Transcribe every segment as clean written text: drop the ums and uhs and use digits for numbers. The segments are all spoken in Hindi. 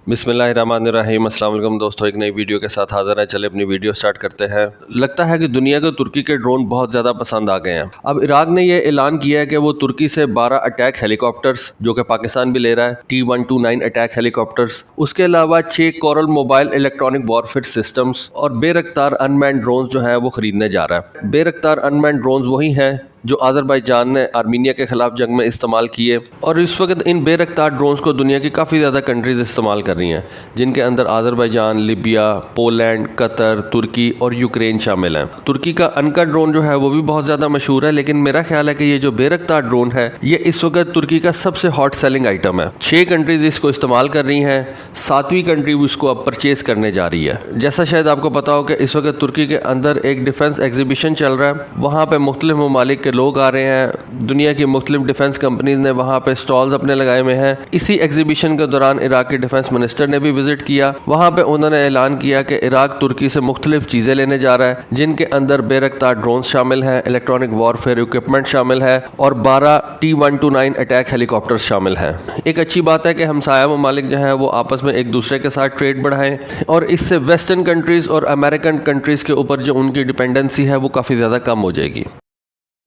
बिस्मिल्लाहिर्रहमानिर्रहीम। अस्सलाम वालेकुम दोस्तों, एक नई वीडियो के साथ हाजिर हैं। चले अपनी वीडियो स्टार्ट करते हैं। लगता है कि दुनिया को तुर्की के ड्रोन बहुत ज़्यादा पसंद आ गए हैं। अब इराक ने यह ऐलान किया है कि वो तुर्की से 12 अटैक हेलीकॉप्टर्स, जो कि पाकिस्तान भी ले रहा है, T-129 अटैक हेलीकॉप्टर्स, उसके अलावा 6 coral mobile electronic warfare systems और बेरख्तार अनमैन्ड ड्रोन जो है वो खरीदने जा रहा है। बेरख्तार अनमैन्ड ड्रोन वही हैं जो अज़रबैजान ने आर्मीनिया के खिलाफ जंग में इस्तेमाल किए, और इस वक्त इन बेरख्तार ड्रोन्स को दुनिया की काफ़ी ज़्यादा कंट्रीज़ इस्तेमाल कर रही हैं, जिनके अंदर अज़रबैजान, लिबिया, पोलैंड, कतर, तुर्की और यूक्रेन शामिल हैं। तुर्की का अनका ड्रोन जो है वो भी बहुत ज़्यादा मशहूर है, लेकिन मेरा ख्याल है कि ये जो बेरख्तार ड्रोन है ये इस वक्त तुर्की का सबसे हॉट सेलिंग आइटम है। 6 कंट्रीज़ इसको इस्तेमाल कर रही हैं, 7वीं कंट्री भी इसको अब परचेज करने जा रही है। जैसा शायद आपको पता हो कि इस वक्त तुर्की के अंदर एक डिफेंस एग्जीबिशन चल रहा है, वहाँ पर मुख्तलिफ ममालिक के लोग आ रहे हैं। दुनिया की मुख्तलिफ डिफेंस कंपनीज ने वहाँ पे स्टॉल्स अपने लगाए हुए हैं। इसी एग्जीबिशन के दौरान इराक के डिफेंस मिनिस्टर ने भी विजिट किया। वहाँ पे उन्होंने ऐलान किया कि इराक तुर्की से मुख्तलिफ चीज़ें लेने जा रहा है, जिनके अंदर बेरख्तार ड्रोन्स शामिल हैं, इलेक्ट्रॉनिक वॉरफेयर इक्विपमेंट शामिल है और 12 T-129 अटैक हेलीकॉप्टर्स शामिल हैं। एक अच्छी बात है कि हमसाया ममालिक जो हैं वो आपस में एक दूसरे के साथ ट्रेड बढ़ाएं, और इससे वेस्टर्न कंट्रीज़ और अमेरिकन कंट्रीज़ के ऊपर जो उनकी डिपेंडेंसी है वो काफ़ी ज़्यादा कम हो जाएगी।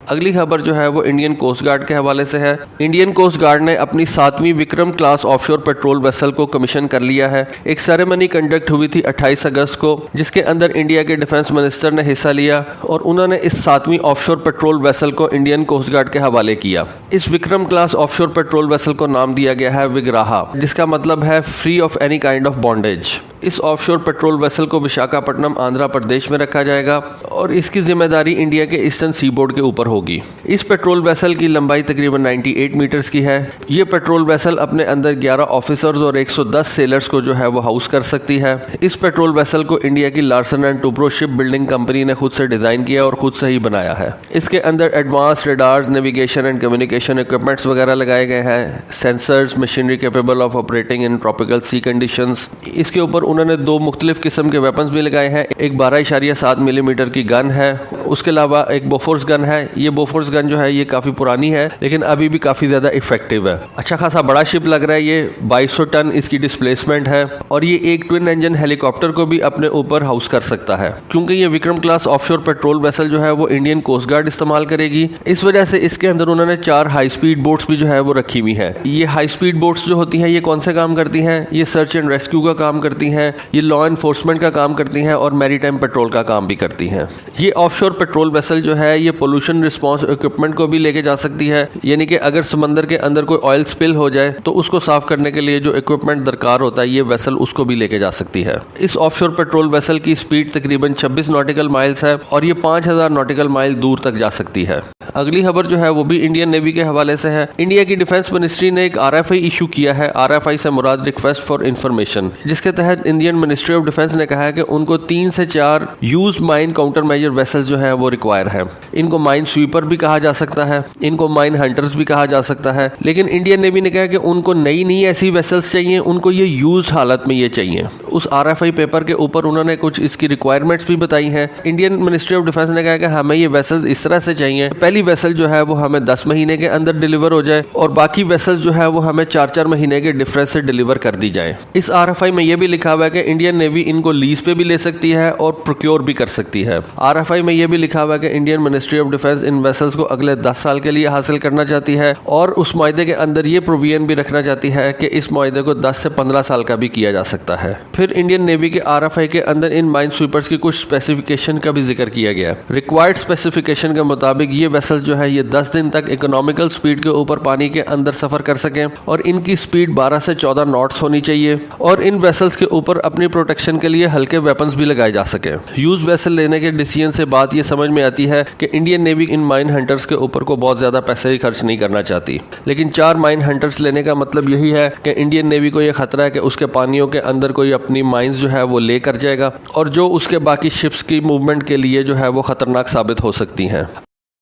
अगली खबर जो है वो इंडियन कोस्ट गार्ड के हवाले से है। इंडियन कोस्ट गार्ड ने अपनी 7वीं Vikram class offshore patrol vessel को कमीशन कर लिया है। एक सेरेमनी कंडक्ट हुई थी 28 अगस्त को, जिसके अंदर इंडिया के डिफेंस मिनिस्टर ने हिस्सा लिया और उन्होंने इस 7वीं ऑफशोर पेट्रोल वेसल को इंडियन कोस्ट गार्ड के हवाले किया। इस Vikram class offshore patrol vessel को नाम दिया गया है विग्राहा, जिसका मतलब है free of any kind of bondage. इस ऑफशोर पेट्रोल वेसल को विशाखापट्टनम आंध्र प्रदेश में रखा जाएगा और इसकी जिम्मेदारी इंडिया के ईस्टर्न सी बोर्ड के ऊपर होगी। इस पेट्रोल वेसल की लंबाई तकरीबन 98 मीटर्स की है। ये पेट्रोल वेसल अपने अंदर 11 ऑफिसर्स और 110 सेलर्स को जो है वो हाउस कर सकती है। इस पेट्रोल वेसल को इंडिया की Larsen and Toubro ship building company ने खुद से डिजाइन किया और खुद से ही बनाया है। इसके अंदर advance radars, navigation and communication equipments वगैरह लगाए गए हैं, sensors, machinery capable of operating in tropical sea conditions. इसके ऊपर उन्होंने 2 मुख्तलिफ किस्म के वेपन्स भी लगाए हैं। एक 12.7 मिलीमीटर की गन है, उसके अलावा एक बोफोर्स गन है। ये बोफोर्स गन जो है ये काफ़ी पुरानी है, लेकिन अभी भी काफ़ी ज़्यादा इफेक्टिव है। अच्छा खासा बड़ा शिप लग रहा है। ये 2200 टन इसकी डिस्प्लेसमेंट है और ये एक ट्विन इंजन हेलीकॉप्टर को भी अपने ऊपर हाउस कर सकता है। क्योंकि ये Vikram class offshore patrol vessel जो है वो इंडियन कोस्ट गार्ड इस्तेमाल करेगी, इस वजह से इसके अंदर उन्होंने 4 हाई स्पीड बोट्स भी जो है वो रखी हुई है। ये हाई स्पीड बोट्स जो होती हैं ये कौन से काम करती हैं? ये सर्च एंड रेस्क्यू का काम करती हैं, ये लॉ एनफोर्समेंट का काम करती हैं और मैरीटाइम पेट्रोल का काम भी करती हैं। ये ऑफशोर पेट्रोल वेसल जो है ये पोल्यूशन रिस्पांस इक्विपमेंट को भी लेके जा सकती है, यानी कि अगर समंदर के अंदर कोई ऑयल स्पिल हो जाए तो उसको साफ करने के लिए जो इक्विपमेंट दरकार होता है ये वेसल उसको भी लेके जा सकती है। इस ऑफशोर पेट्रोल वेसल की स्पीड तकरीबन 26 नॉटिकल माइल्स है और ये 5000 नॉटिकल माइल दूर तक जा सकती है। अगली खबर जो है वो भी इंडियन नेवी के हवाले से है। इंडिया की डिफेंस मिनिस्ट्री ने एक RFI इशू किया है। RFI से मुराद रिक्वेस्ट फॉर इंफॉर्मेशन, जिसके तहत इंडियन मिनिस्ट्री ऑफ डिफेंस ने कहा है कि उनको 3 से 4 used mine counter measure vessels जो है वो रिक्वायर है। इनको माइन स्वीपर भी कहा जा सकता है, इनको माइन हंटर्स भी कहा जा सकता है, लेकिन इंडियन नेवी ने कहा कि उनको नई ऐसी वेसल्स चाहिए, उनको ये यूज्ड हालत में ये चाहिए। उस RFI पेपर के ऊपर उन्होंने कुछ इसकी रिक्वायरमेंट्स भी बताई हैं। इंडियन मिनिस्ट्री ऑफ डिफेंस ने कहा कि हमें ये वेसल्स इस तरह से चाहिए, पहली वेसल जो है वो हमें 10 महीने के अंदर डिलीवर हो जाए और बाकी वेसल्स जो है वो हमें 4-4 महीने के डिफरेंस से डिलीवर कर दी जाए। इस RFI में ये भी लिखा हुआ है कि इंडियन नेवी इनको लीज पे भी ले सकती है और प्रोक्योर भी कर सकती है। RFI में ये भी लिखा हुआ है कि Indian ministry of defence in vessels को अगले 10 साल के लिए हासिल करना चाहती है और उस मायदे के अंदर ये प्रोविजन भी रखना चाहती है कि इस मायदे को 10 से 15 साल का भी किया जा सकता है। फिर इंडियन नेवी के RFI के अंदर इन माइन स्वीपर्स की कुछ स्पेसिफिकेशन का भी जिक्र किया गया है। रिक्वायर्ड स्पेसिफिकेशन के मुताबिक ये वेसल जो है ये 10 दिन तक इकोनॉमिकल स्पीड के ऊपर पानी के अंदर सफर कर सकें और इनकी स्पीड 12 से 14 नॉट्स होनी चाहिए और इन वेसल्स के ऊपर अपनी प्रोटेक्शन के लिए हल्के वेपन्स भी लगाए जा सके। यूज वेसल लेने के डिसीजन से बात ये समझ में आती है कि Indian navy in mine hunters के ऊपर को बहुत ज्यादा पैसे ही खर्च नहीं करना चाहती, लेकिन 4 माइन हंटर्स लेने का मतलब यही है कि इंडियन नेवी को यह खतरा है कि उसके पानियों के अंदर कोई अपनी माइंस जो है वो ले कर जाएगा और जो उसके बाकी शिप्स की मूवमेंट के लिए जो है वो खतरनाक साबित हो सकती हैं।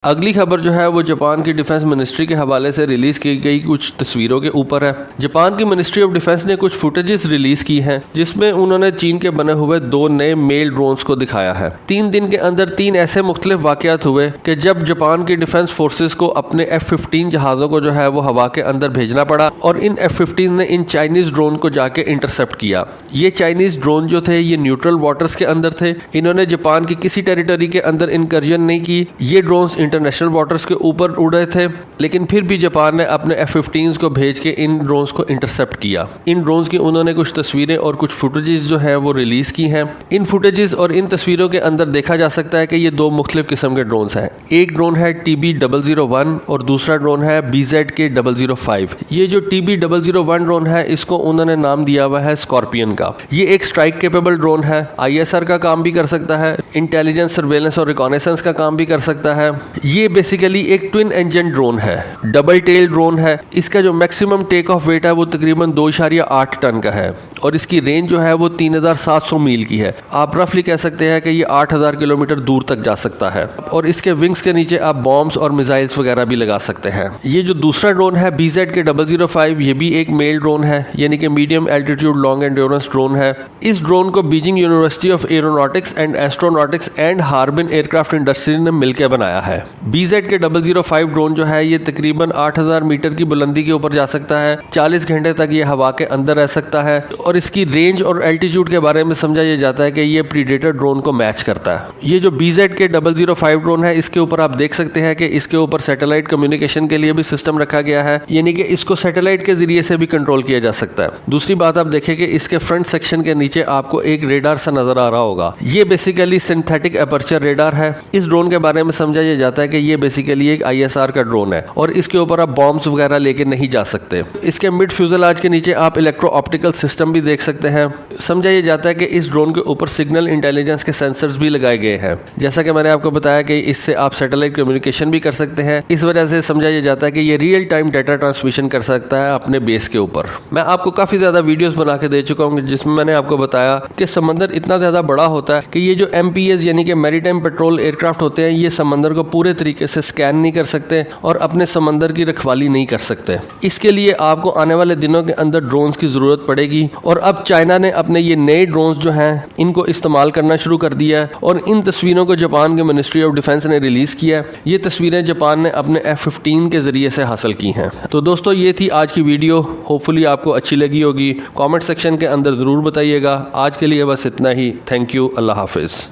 अगली खबर जो है वो जापान की डिफेंस मिनिस्ट्री के हवाले से रिलीज की गई कुछ तस्वीरों के ऊपर है। जापान की मिनिस्ट्री ऑफ डिफेंस ने कुछ फुटेजेस रिलीज की हैं जिसमें उन्होंने चीन के बने हुए 2 नए मेल ड्रोन्स को दिखाया है। 3 दिन के अंदर 3 ऐसे मुख्तलिफ वाकयात हुए कि जब जापान की डिफेंस फोर्सेस को अपने F-15 जहाजों को जो है वो हवा के अंदर भेजना पड़ा और इन F-15 ने इन चाइनीज ड्रोन को जाके इंटरसेप्ट किया। ये चाइनीज ड्रोन जो थे ये न्यूट्रल वाटर्स के अंदर थे, इन्होंने जापान की किसी टेरिटरी के अंदर इनकर्जन नहीं की। ये ड्रोन्स इंटरनेशनल वाटर्स के ऊपर उड़े थे, लेकिन फिर भी जापान ने अपने F-15 को भेज के इन ड्रोन्स को इंटरसेप्ट किया। इन ड्रोन्स की उन्होंने कुछ तस्वीरें और कुछ फुटेजेस जो है वो रिलीज की हैं। इन फुटेजेस और इन तस्वीरों के अंदर देखा जा सकता है कि ये 2 मुख्तलिफ किस्म के ड्रोन्स हैं। एक ड्रोन है TB001 और दूसरा ड्रोन है BZK005। ये जो TB001 ड्रोन है इसको उन्होंने नाम दिया हुआ है स्कॉर्पियन का। ये एक स्ट्राइक केपेबल ड्रोन है, ISR का काम भी कर सकता है, इंटेलिजेंस, सर्वेलेंस और रिकॉनेसेंस का काम भी कर सकता है। ये बेसिकली एक ट्विन इंजन ड्रोन है, डबल टेल ड्रोन है। इसका जो मैक्सिमम टेक ऑफ वेट है वो तकरीबन 2.8 टन का है और इसकी रेंज जो है वो 3700 मील की है। आप रफली कह सकते हैं कि ये 8000 किलोमीटर दूर तक जा सकता है और इसके विंग्स के नीचे आप बॉम्ब्स और मिसाइल्स वगैरह भी लगा सकते हैं। ये जो दूसरा ड्रोन है BZK005, ये भी एक मेल ड्रोन है, यानी कि medium altitude long endurance drone है। इस ड्रोन को Beijing university of aeronautics and astronautics and Harbin aircraft industry ने मिलकर बनाया है। BZK005 ड्रोन जो है ये तकरीबन 8000 मीटर की बुलंदी के ऊपर जा सकता है, 40 घंटे तक ये हवा के अंदर रह सकता है और इसकी रेंज और एल्टीट्यूड के बारे में समझा यह जाता है कि ये प्रीडेटर ड्रोन को मैच करता है। ये जो BZK005 ड्रोन है इसके ऊपर आप देख सकते हैं कि इसके ऊपर सैटेलाइट कम्युनिकेशन के लिए भी सिस्टम रखा गया है, यानी कि इसको सैटेलाइट के जरिए से भी कंट्रोल किया जा सकता है। दूसरी बात आप देखें कि इसके फ्रंट सेक्शन के नीचे आपको एक रेडार सा नजर आ रहा होगा। ये बेसिकली सिंथेटिक अपर्चर रेडार है। इस ड्रोन के बारे में समझा यह जाता है कि ये बेसिकली एक ISR का ड्रोन है और इसके ऊपर आप बॉम्ब्स वगैरह लेके नहीं जा सकते। इसके मिड फ्यूजलाज के नीचे आप इलेक्ट्रो ऑप्टिकल सिस्टम भी देख सकते हैं। समझा यह जाता है कि इस ड्रोन के ऊपर सिग्नल इंटेलिजेंस के सेंसर्स भी लगाए गए हैं। जैसा कि मैंने आपको बताया कि इससे आप सैटेलाइट कम्युनिकेशन भी कर सकते हैं। इस वजह से समझा यह जाता है कि ये रियल टाइम डाटा ट्रांसमिशन कर सकता है अपने बेस के ऊपर। मैं आपको काफी ज्यादा वीडियोस बना के दे चुका हूँ जिसमें मैंने आपको बताया कि समंदर इतना ज्यादा बड़ा होता है कि ये जो MPS यानी कि मैरीटाइम पेट्रोल एयरक्राफ्ट होते हैं ये समंदर को पूरे तरीके से स्कैन नहीं कर सकते और अपने समंदर की रखवाली नहीं कर सकते। इसके लिए आपको आने वाले दिनों के अंदर ड्रोन्स की जरूरत पड़ेगी और अब चाइना ने अपने ये नए ड्रोन्स जो हैं इनको इस्तेमाल करना शुरू कर दिया है और इन तस्वीरों को जापान के मिनिस्ट्री ऑफ डिफेंस ने रिलीज किया है। ये तस्वीरें जापान ने अपने F-15 के जरिए से हासिल की हैं। तो दोस्तों ये थी आज की वीडियो, होपफुली आपको अच्छी लगी होगी। कॉमेंट सेक्शन के अंदर जरूर बताइएगा। आज के लिए बस इतना ही। Thank you. Allah Hafiz.